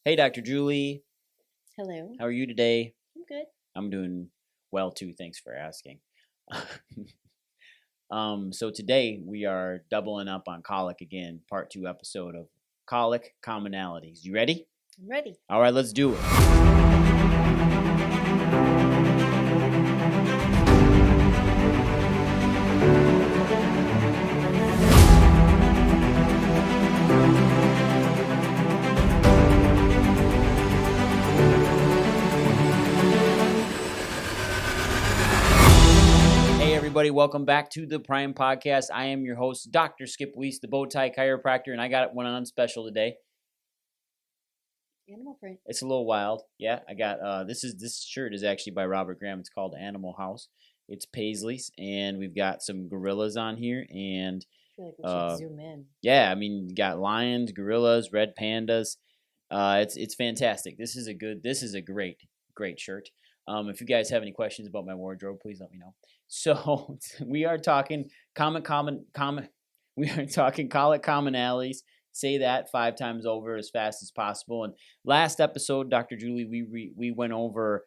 Hey, Dr. Julie. Hello. How are you today? I'm good. I'm doing well too. Thanks for asking. So today we are doubling up on colic again, part 2 episode of colic commonalities. You ready? I'm ready. All right, let's do it. Hey everybody, welcome back to the Prime Podcast. I am your host, Dr. Skip Weiss, the Bowtie Chiropractor, and I got one on special today. Animal print. It's a little wild. Yeah, I got this shirt is actually by Robert Graham. It's called Animal House. It's Paisley's, and we've got some gorillas on here, and I feel like we should zoom in. yeah, I mean, you got lions, gorillas, red pandas. It's fantastic. This is a great shirt. If you guys have any questions about my wardrobe, please let me know. So we are talking we are talking colic commonalities. Say that 5 times over as fast as possible. And last episode, Dr. Julie, we went over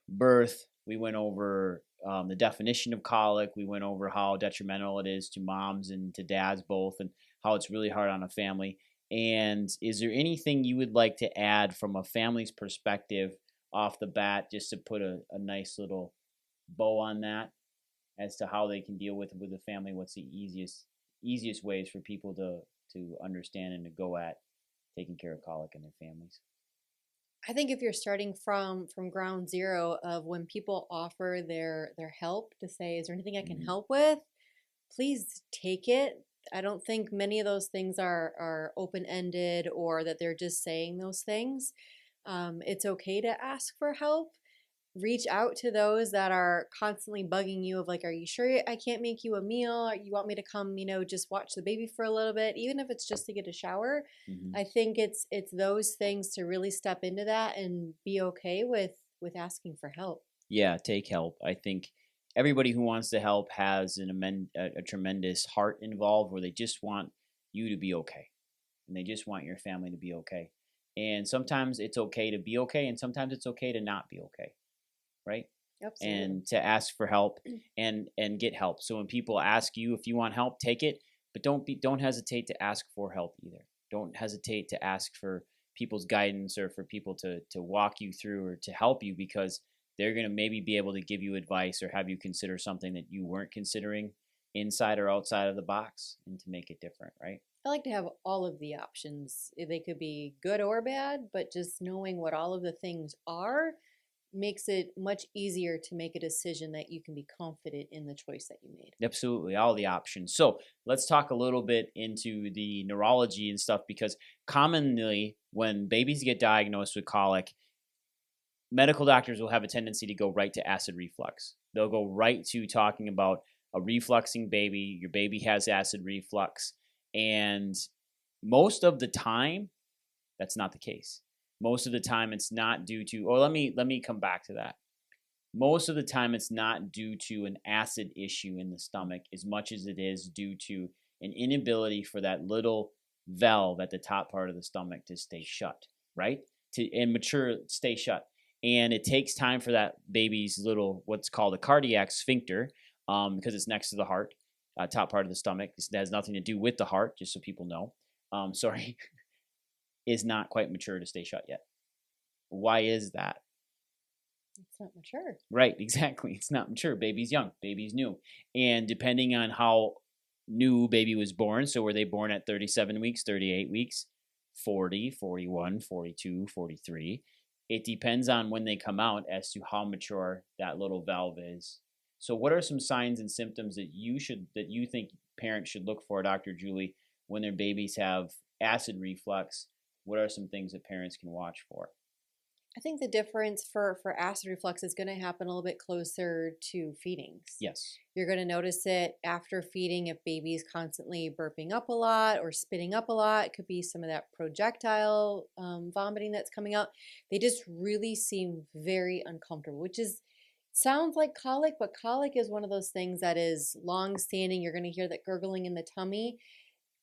birth. We went over the definition of colic. We went over how detrimental it is to moms and to dads both, and how it's really hard on a family. And is there anything you would like to add from a family's perspective off the bat, just to put a nice little bow on that, as to how they can deal with the family? What's the easiest ways for people to understand and to go at taking care of colic in their families? I think if you're starting from ground zero of when people offer their help to say, is there anything I can help with? Please take it. I don't think many of those things are open-ended, or that they're just saying those things. It's okay to ask for help. Reach out to those that are constantly bugging you of like, are you sure I can't make you a meal? Or you want me to come, just watch the baby for a little bit, even if it's just to get a shower. Mm-hmm. I think it's those things to really step into that and be okay with asking for help. Yeah, take help. I think everybody who wants to help has a tremendous heart involved, where they just want you to be okay, and they just want your family to be okay. And sometimes it's okay to be okay, and sometimes it's okay to not be okay, right? Absolutely. And to ask for help and get help. So when people ask you if you want help, take it, but don't hesitate to ask for help either. Don't hesitate to ask for people's guidance, or for people to walk you through, or to help you, because they're going to maybe be able to give you advice, or have you consider something that you weren't considering inside or outside of the box, and to make it different, right? I like to have all of the options. They could be good or bad, but just knowing what all of the things are makes it much easier to make a decision that you can be confident in the choice that you made. Absolutely, all the options. So let's talk a little bit into the neurology and stuff, because commonly when babies get diagnosed with colic, medical doctors will have a tendency to go right to acid reflux. They'll go right to talking about a refluxing baby. Your baby has acid reflux. And most of the time, that's not the case. Most of the time, it's not due to, or let me come back to that. Most of the time, it's not due to an acid issue in the stomach, as much as it is due to an inability for that little valve at the top part of the stomach to stay shut, right? Stay shut. And it takes time for that baby's little, what's called a cardiac sphincter, because it's next to the heart, top part of the stomach. This has nothing to do with the heart, just so people know. Is not quite mature to stay shut yet. Why is that? It's not mature. Right, exactly. It's not mature. Baby's young. Baby's new. And depending on how new baby was born, so were they born at 37 weeks, 38 weeks, 40, 41, 42, 43, it depends on when they come out as to how mature that little valve is. So what are some signs and symptoms that you think parents should look for, Dr. Julie, when their babies have acid reflux? What are some things that parents can watch for? I think the difference for acid reflux is going to happen a little bit closer to feedings. Yes. You're going to notice it after feeding if baby's constantly burping up a lot or spitting up a lot. It could be some of that projectile vomiting that's coming out. They just really seem very uncomfortable, which sounds like colic, but colic is one of those things that is long-standing. You're going to hear that gurgling in the tummy.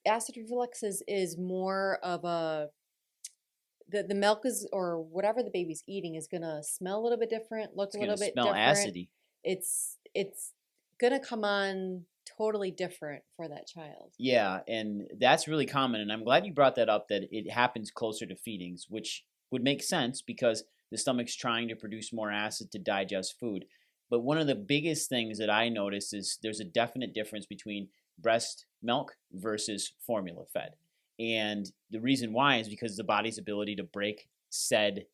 Acid reflux is more of the milk is, or whatever the baby's eating, is gonna smell a little bit different, look It's a gonna little bit smell different. acidy. It's gonna come on totally different for that child. Yeah, and that's really common. And I'm glad you brought that up. That it happens closer to feedings, which would make sense because the stomach's trying to produce more acid to digest food. But one of the biggest things that I notice is there's a definite difference between breast milk versus formula fed. And the reason why is because the body's ability to break said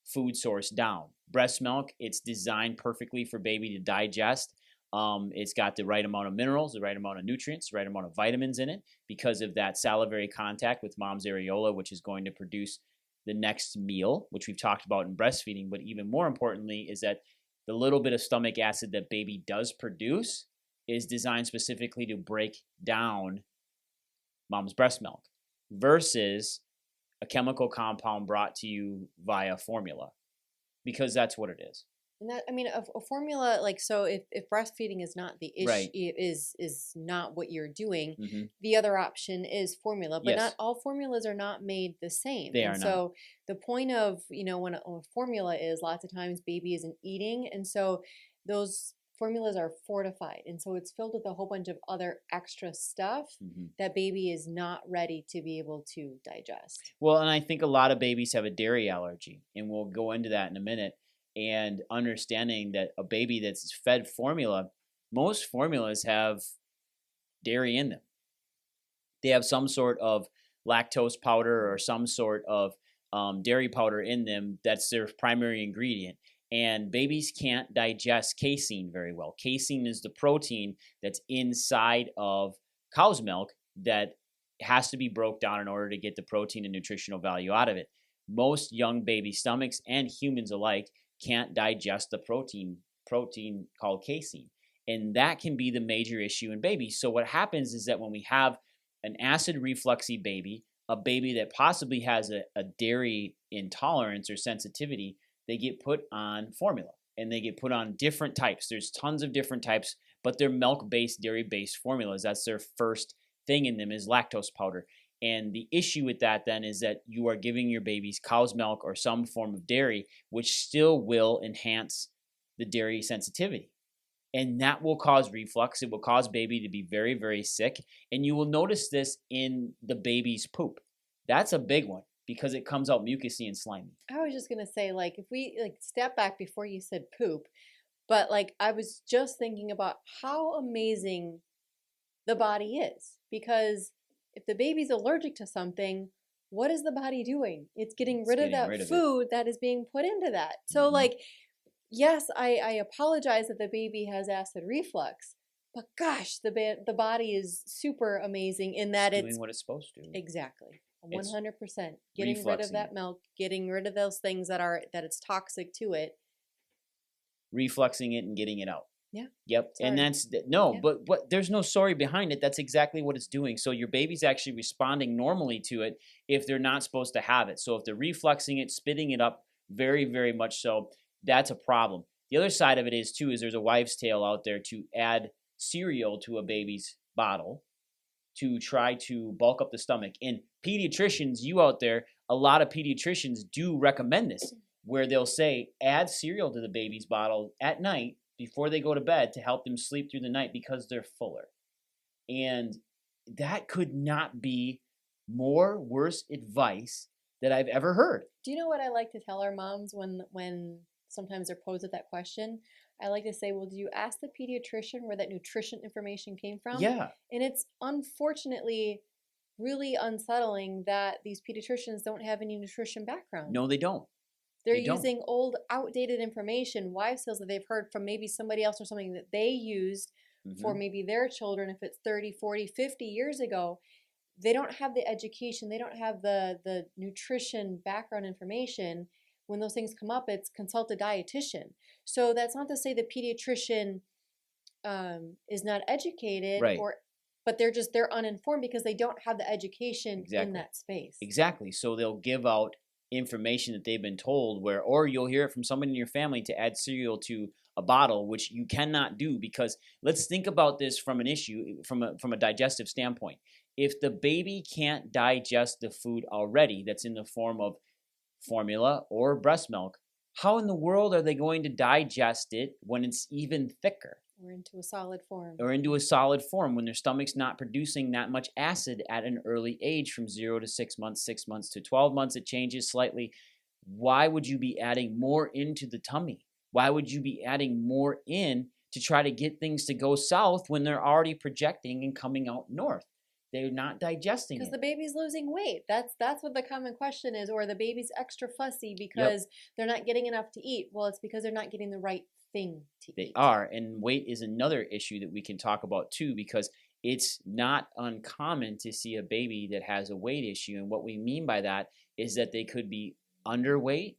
food source down. Breast milk, it's designed perfectly for baby to digest. It's got the right amount of minerals, the right amount of nutrients, the right amount of vitamins in it because of that salivary contact with mom's areola, which is going to produce the next meal, which we've talked about in breastfeeding. But even more importantly is that the little bit of stomach acid that baby does produce is designed specifically to break down mom's breast milk versus a chemical compound brought to you via formula, because that's what it is. And that, I mean, a formula, like, so if breastfeeding is not the issue, Right. is not what you're doing, Mm-hmm. the other option is formula. But Yes. not all formulas are not made the same. They And are not. so the point of, when a formula is, lots of times baby isn't eating, and so those formulas are fortified, and so it's filled with a whole bunch of other extra stuff Mm-hmm. that baby is not ready to be able to digest. Well, and I think a lot of babies have a dairy allergy, and we'll go into that in a minute. And understanding that a baby that's fed formula, most formulas have dairy in them. They have some sort of lactose powder or some sort of dairy powder in them. That's their primary ingredient. And babies can't digest casein very well. Casein is the protein that's inside of cow's milk that has to be broke down in order to get the protein and nutritional value out of it. Most young baby stomachs and humans alike can't digest the protein called casein. And that can be the major issue in babies. So what happens is that when we have an acid refluxy baby, a baby that possibly has a dairy intolerance or sensitivity, they get put on formula and they get put on different types. There's tons of different types, but they're milk-based, dairy-based formulas. That's their first thing in them is lactose powder. And the issue with that then is that you are giving your babies cow's milk or some form of dairy, which still will enhance the dairy sensitivity. And that will cause reflux. It will cause baby to be very, very sick. And you will notice this in the baby's poop. That's a big one because it comes out mucousy and slimy. I was just gonna say, like, if we step back before you said poop, but like I was just thinking about how amazing the body is, because if the baby's allergic to something, what is the body doing? It's getting rid of that food that is being put into that. So like, yes, I apologize that the baby has acid reflux, but gosh, the body is super amazing in that it's doing what it's supposed to. Exactly. 100%. Getting rid of that milk, getting rid of those things that it's toxic to it. Refluxing it and getting it out. Yeah. Yep. Sorry. And that's but there's no sorry behind it. That's exactly what it's doing. So your baby's actually responding normally to it if they're not supposed to have it. So if they're refluxing it, spitting it up, very, very much so, that's a problem. The other side of it is too, is there's a wives' tale out there to add cereal to a baby's bottle to try to bulk up the stomach. And pediatricians, you out there, a lot of pediatricians do recommend this, where they'll say add cereal to the baby's bottle at night before they go to bed to help them sleep through the night because they're fuller. And that could not be more worse advice that I've ever heard. Do you know what I like to tell our moms when sometimes they're posed with that question? I like to say, well, do you ask the pediatrician where that nutrition information came from? Yeah. And it's unfortunately really unsettling that these pediatricians don't have any nutrition background. No, they don't. They're using old, outdated information, wives' tales that they've heard from maybe somebody else or something that they used for maybe their children, if it's 30, 40, 50 years ago. They don't have the education. They don't have the nutrition background information. When those things come up, it's consult a dietitian. So that's not to say the pediatrician is not educated, right, but they're uninformed because they don't have the education in that space. Exactly. So they'll give out information that they've been told or you'll hear it from someone in your family to add cereal to a bottle, which you cannot do, because let's think about this from an issue, from a digestive standpoint. If the baby can't digest the food already that's in the form of formula or breast milk, how in the world are they going to digest it when it's even thicker? Or into a solid form. Or into a solid form when their stomach's not producing that much acid at an early age from 0 to 6 months, 6 months to 12 months. It changes slightly. Why would you be adding more into the tummy? Why would you be adding more in to try to get things to go south when they're already projecting and coming out north? They're not digesting Because it. the baby's losing weight. That's what the common question is. Or the baby's extra fussy Yep, because they're not getting enough to eat. Well, it's because they're not getting the right thing to they eat. are. And weight is another issue that we can talk about too, because it's not uncommon to see a baby that has a weight issue. And what we mean by that is that they could be underweight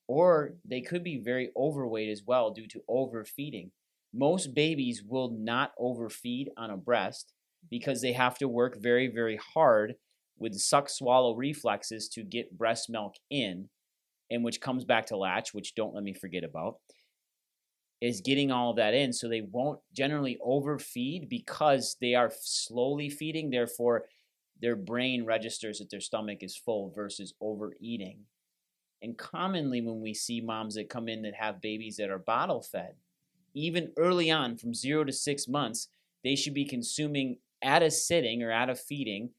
or they could be very overweight as well due to overfeeding. Most babies will not overfeed on a breast because they have to work very, very hard with suck swallow reflexes to get breast milk in, and which comes back to latch, which don't let me forget about, is getting all of that in. So they won't generally overfeed because they are slowly feeding. Therefore, their brain registers that their stomach is full versus overeating. And commonly when we see moms that come in that have babies that are bottle fed, even early on from 0 to 6 months, they should be consuming at a sitting or at a feeding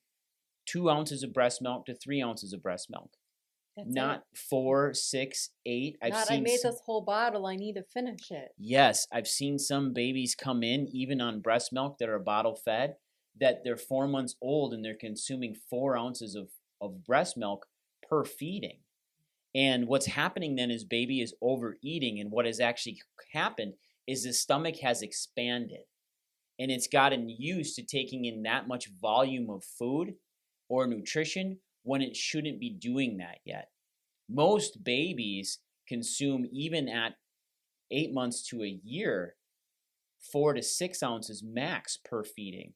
2 ounces of breast milk to 3 ounces of breast milk. That's Not it. 4, 6, 8. Not, I made this whole bottle, I need to finish it. Yes, I've seen some babies come in, even on breast milk that are bottle fed, that they're 4 months old and they're consuming 4 ounces of breast milk per feeding. And what's happening then is baby is overeating. And what has actually happened is the stomach has expanded and it's gotten used to taking in that much volume of food or nutrition when it shouldn't be doing that yet. Most babies consume, even at 8 months to a year, 4 to 6 ounces max per feeding.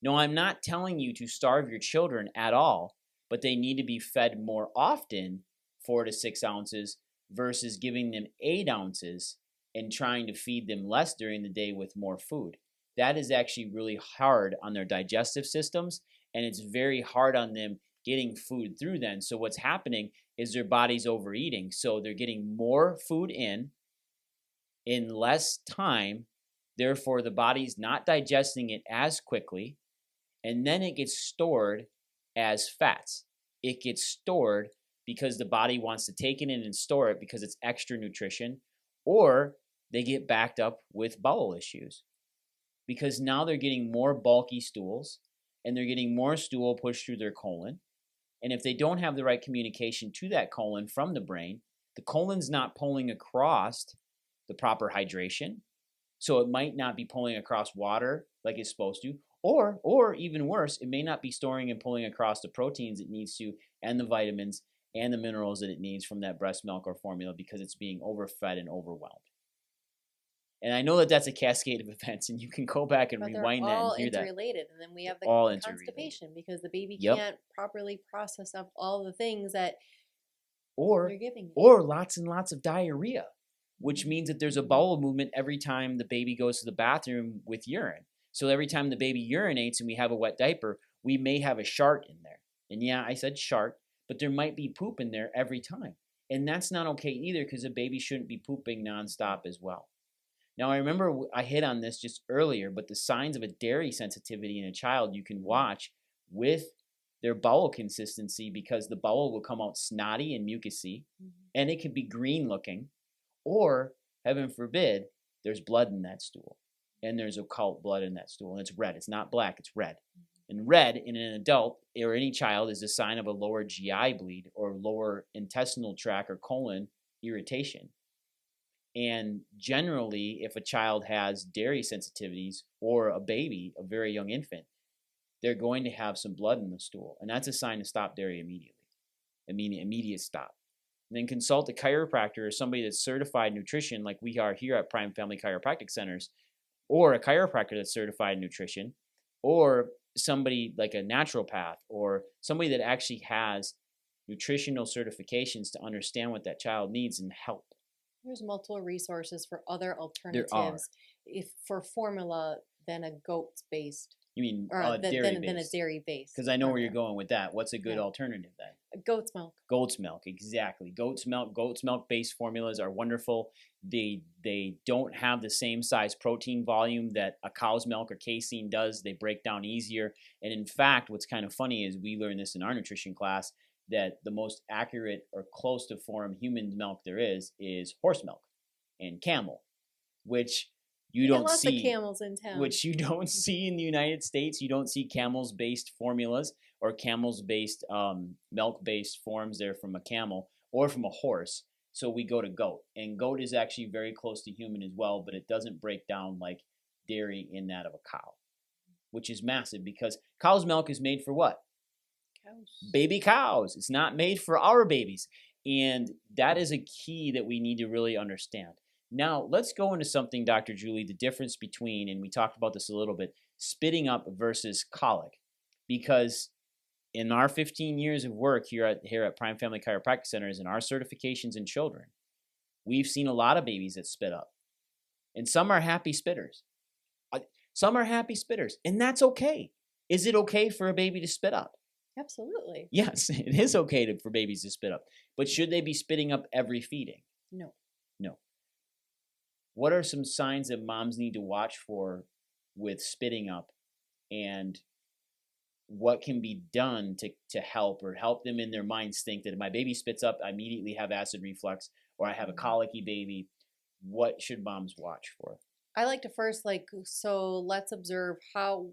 No, I'm not telling you to starve your children at all, but they need to be fed more often, 4 to 6 ounces, versus giving them 8 ounces and trying to feed them less during the day with more food. That is actually really hard on their digestive systems, and it's very hard on them getting food through then. So what's happening is their body's overeating. So they're getting more food in less time. Therefore, the body's not digesting it as quickly, and then it gets stored as fats. It gets stored because the body wants to take it in and store it because it's extra nutrition, or they get backed up with bowel issues because now they're getting more bulky stools and they're getting more stool pushed through their colon. And if they don't have the right communication to that colon from the brain, the colon's not pulling across the proper hydration. So it might not be pulling across water like it's supposed to, or even worse, it may not be storing and pulling across the proteins it needs to and the vitamins and the minerals that it needs from that breast milk or formula because it's being overfed and overwhelmed. And I know that that's a cascade of events, and you can go back and But they're rewind that and all hear that. interrelated. And then we have the All interrelated. constipation because the baby Yep. can't properly process up all the things that Or you're giving it. or lots and lots of diarrhea, which means that there's a bowel movement every time the baby goes to the bathroom with urine. So every time the baby urinates and we have a wet diaper, we may have a shart in there. And yeah, I said shart, but there might be poop in there every time. And that's not okay either because a baby shouldn't be pooping nonstop as well. Now, I remember I hit on this just earlier, but the signs of a dairy sensitivity in a child you can watch with their bowel consistency because the bowel will come out snotty and mucousy, and it could be green looking, or heaven forbid, there's blood in that stool, and there's occult blood in that stool, and it's red. It's not black, it's red. And red in an adult or any child is a sign of a lower GI bleed or lower intestinal tract or colon irritation. And generally, if a child has dairy sensitivities or a baby, a very young infant, they're going to have some blood in the stool. And that's a sign to stop dairy immediately. Immediate stop. And then consult a chiropractor or somebody that's certified in nutrition like we are here at Prime Family Chiropractic Centers, or a chiropractor that's certified in nutrition, or somebody like a naturopath or somebody that actually has nutritional certifications to understand what that child needs and help. There's multiple resources for other There are. alternatives if for formula than a goat's based You mean or dairy than a based? dairy based Because I know where you're formula. going with that. What's a good Yeah. alternative then? Goat's milk. Goat's milk, exactly. Goat's milk based formulas are wonderful. They don't have the same size protein volume that a cow's milk or casein does. They break down easier. And in fact, what's kind of funny is we learned this in our nutrition class that the most accurate or close to form human milk there is horse milk and camel, which you get don't lots of see, camels in town. which you don't see in the United States. You don't see camels based formulas or camels based milk based forms there from a camel or from a horse. So we go to goat, and goat is actually very close to human as well, but it doesn't break down like dairy in that of a cow, which is massive because cow's milk is made for what? Cows. Baby cows. It's not made for our babies. And that is a key that we need to really understand. Now, let's go into something, Dr. Julie, the difference between, and we talked about this a little bit, spitting up versus colic. Because in our 15 years of work here at Prime Family Chiropractic Centers and our certifications in children, we've seen a lot of babies that spit up. And some are happy spitters. Some are happy spitters, and that's okay. Is it okay for a baby to spit up? Absolutely. Yes, it is okay for babies to spit up. But should they be spitting up every feeding? No. No. What are some signs that moms need to watch for with spitting up, and what can be done to help them in their minds think that if my baby spits up, I immediately have acid reflux or I have a colicky baby? What should moms watch for? I like to first so let's observe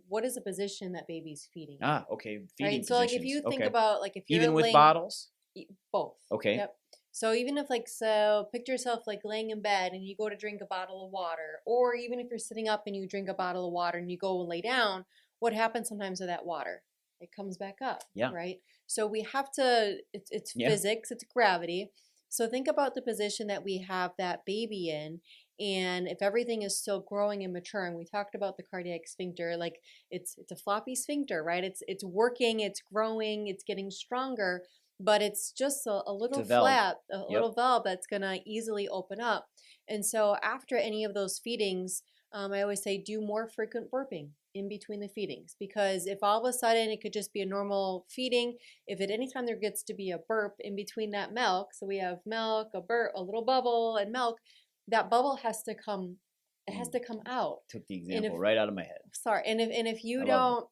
what is the position that baby's feeding in, Okay, feeding right? So like if positions. you think Okay. about like if you're Even with laying, bottles? both. Okay. Yep. So even if so picture yourself like laying in bed and you go to drink a bottle of water, or even if you're sitting up and you drink a bottle of water and you go and lay down, what happens sometimes with that water? It comes back up, Yeah. right? So we have to, it's Yeah. physics, it's gravity. So think about the position that we have that baby in, and if everything is still growing and maturing, we talked about the cardiac sphincter, like it's a floppy sphincter, right? It's working, it's growing, it's getting stronger, but it's just a little flap, little valve that's gonna easily open up. And so after any of those feedings, I always say do more frequent burping in between the feedings, because if all of a sudden it could just be a normal feeding, if at any time there gets to be a burp in between that milk, so we have milk, a burp, a little bubble, and milk, that bubble has to come, it has to come out. Took the example right out of my head. Sorry, and if you don't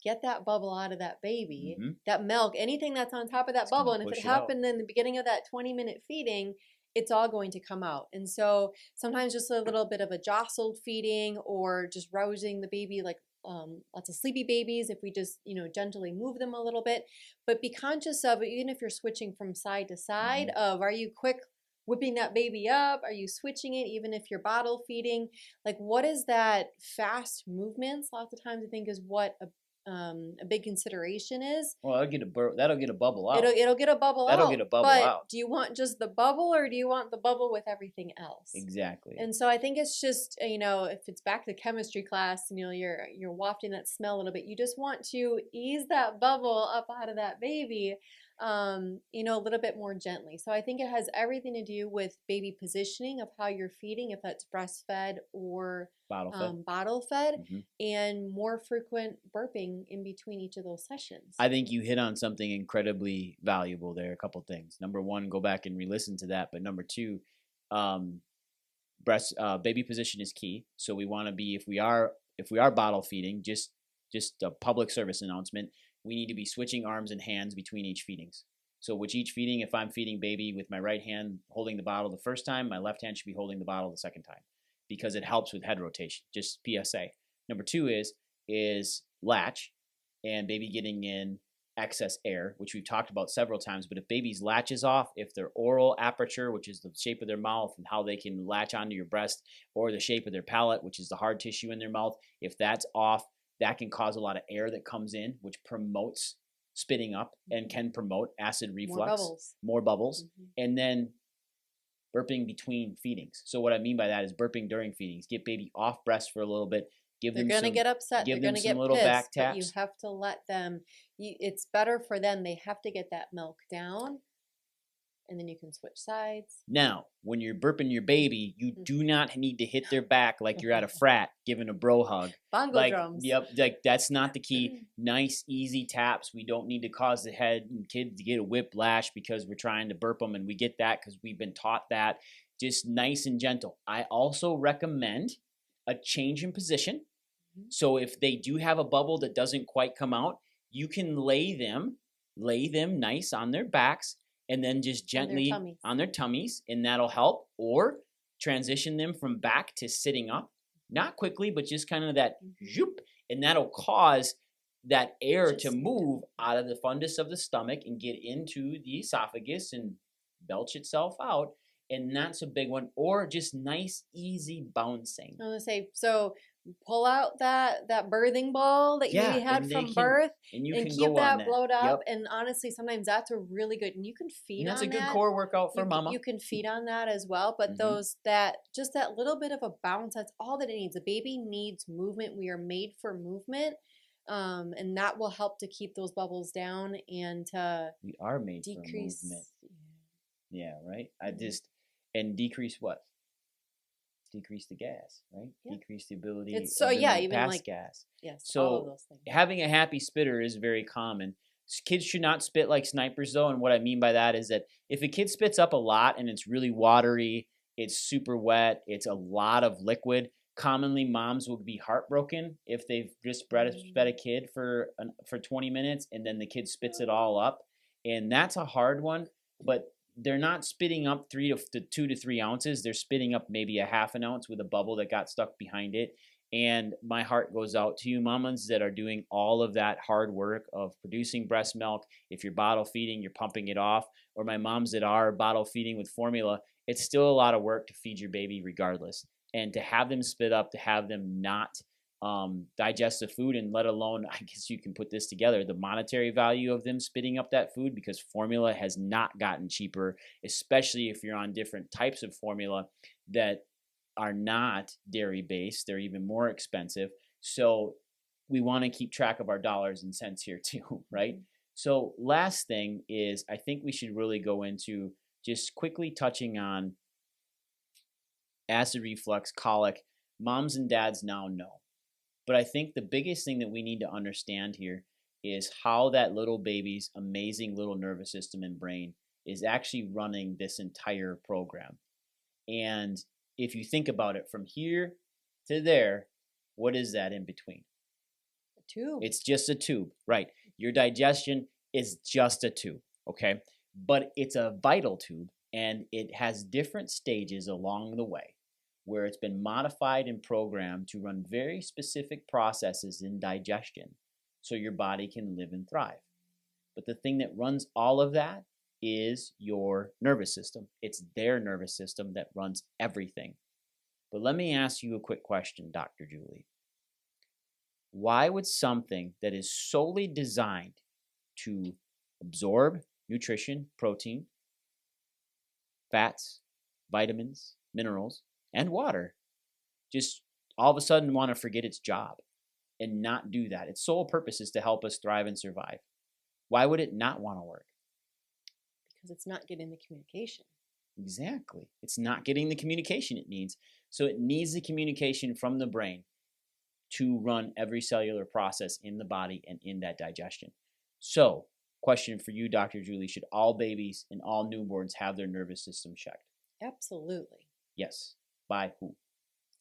get that bubble out of that baby, that milk, anything that's on top of that bubble, and if it happened in the beginning of that 20-minute feeding, it's all going to come out. And so sometimes just a little bit of a jostled feeding or just rousing the baby, like lots of sleepy babies, if we just gently move them a little bit, but be conscious of, even if you're switching from side to side, of are you quick whipping that baby up? Are you switching it? Even if you're bottle feeding, like what is that fast movements? Lots of times I think is what a big consideration is. Well, that'll get a bubble out. It'll get a bubble out. That'll get a bubble out. Do you want just the bubble, or do you want the bubble with everything else? Exactly. And so I think it's just if it's back to chemistry class, and you're wafting that smell a little bit, you just want to ease that bubble up out of that baby, a little bit more gently. So I think it has everything to do with baby positioning of how you're feeding, if that's breastfed or bottle fed, and more frequent burping in between each of those sessions. I think you hit on something incredibly valuable there. A couple things. Number one, go back and re-listen to that. But number two, baby position is key. So we want to be, if we are bottle feeding, just a public service announcement, we need to be switching arms and hands between each feedings. So with each feeding, if I'm feeding baby with my right hand holding the bottle the first time, my left hand should be holding the bottle the second time, because it helps with head rotation. Just PSA. Number two is latch, and baby getting in excess air, which we've talked about several times. But if baby's latch is off, if their oral aperture, which is the shape of their mouth and how they can latch onto your breast, or the shape of their palate, which is the hard tissue in their mouth, if that's off, that can cause a lot of air that comes in, which promotes spitting up and can promote acid reflux. More bubbles. And then burping between feedings. So what I mean by that is burping during feedings. Get baby off breast for a little bit. They're going to get upset. They're going to get little pissed, back taps. But you have to let them. It's better for them. They have to get that milk down, And then you can switch sides. Now, when you're burping your baby, you do not need to hit their back like you're at a frat giving a bro hug. Bongo drums. Yep, like that's not the key. Nice, easy taps. We don't need to cause the head and kid to get a whiplash because we're trying to burp them, and we get that because we've been taught that. Just nice and gentle. I also recommend a change in position. So if they do have a bubble that doesn't quite come out, you can lay them nice on their backs, and then just gently on their tummies, and that'll help. Or transition them from back to sitting up, not quickly, but just kind of that zoop, and that'll cause that air to move out of the fundus of the stomach and get into the esophagus and belch itself out. And that's a big one. Or just nice, easy bouncing. I was going to say, so pull out that birthing ball that you maybe had from birth and keep that blowed up. And honestly, sometimes that's a really good, and you can feed on that. That's a good core workout for mama. You can feed on that as well. But just that little bit of a bounce, that's all that it needs. A baby needs movement. We are made for movement. And that will help to keep those bubbles down and to we are made for movement. Yeah, right. And decrease what? Decrease the gas, right? Yeah. Decrease the ability of even pass like gas. Yes, so all of those things. Having a happy spitter is very common. Kids should not spit like snipers, though, and what I mean by that is that if a kid spits up a lot and it's really watery, it's super wet, it's a lot of liquid, commonly moms will be heartbroken if they've just sped a kid for 20 minutes and then the kid spits it all up, and that's a hard one. But they're not spitting up 2 to 3 ounces. They're spitting up maybe a half an ounce with a bubble that got stuck behind it. And my heart goes out to you mamas that are doing all of that hard work of producing breast milk. If you're bottle feeding, you're pumping it off. Or my moms that are bottle feeding with formula, it's still a lot of work to feed your baby regardless. And to have them spit up, to have them not digest the food, and let alone, I guess you can put this together, the monetary value of them spitting up that food, because formula has not gotten cheaper, especially if you're on different types of formula that are not dairy based. They're even more expensive. So we want to keep track of our dollars and cents here too, right? So last thing is, I think we should really go into just quickly touching on acid reflux, colic. Moms and dads now know. But I think the biggest thing that we need to understand here is how that little baby's amazing little nervous system and brain is actually running this entire program. And if you think about it from here to there, what is that in between? A tube. It's just a tube, right? Your digestion is just a tube, okay? But it's a vital tube, and it has different stages along the way, where it's been modified and programmed to run very specific processes in digestion so your body can live and thrive. But the thing that runs all of that is your nervous system. It's their nervous system that runs everything. But let me ask you a quick question, Dr. Julie. Why would something that is solely designed to absorb nutrition, protein, fats, vitamins, minerals, and water just all of a sudden want to forget its job and not do that? Its sole purpose is to help us thrive and survive. Why would it not want to work? Because it's not getting the communication. Exactly. It's not getting the communication it needs. So it needs the communication from the brain to run every cellular process in the body and in that digestion. So, question for you, Dr. Julie, should all babies and all newborns have their nervous system checked? Absolutely. Yes. By who?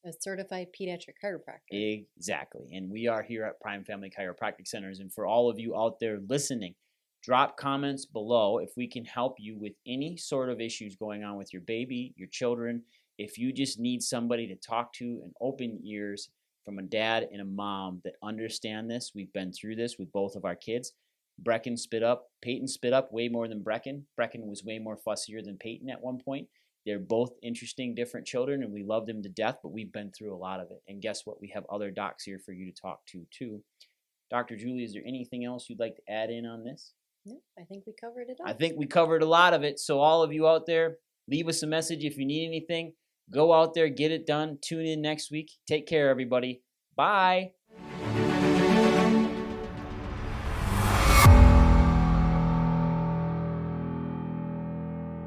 A certified pediatric chiropractor. Exactly. And we are here at Prime Family Chiropractic Centers. And for all of you out there listening, drop comments below if we can help you with any sort of issues going on with your baby, your children. If you just need somebody to talk to and open ears from a dad and a mom that understand this. We've been through this with both of our kids. Brecken spit up. Peyton spit up way more than Brecken. Brecken was way more fussier than Peyton at one point. They're both interesting, different children, and we love them to death, but we've been through a lot of it. And guess what? We have other docs here for you to talk to, too. Dr. Julie, is there anything else you'd like to add in on this? No, I think we covered it all. I think we covered a lot of it. So all of you out there, leave us a message if you need anything. Go out there, get it done. Tune in next week. Take care, everybody. Bye.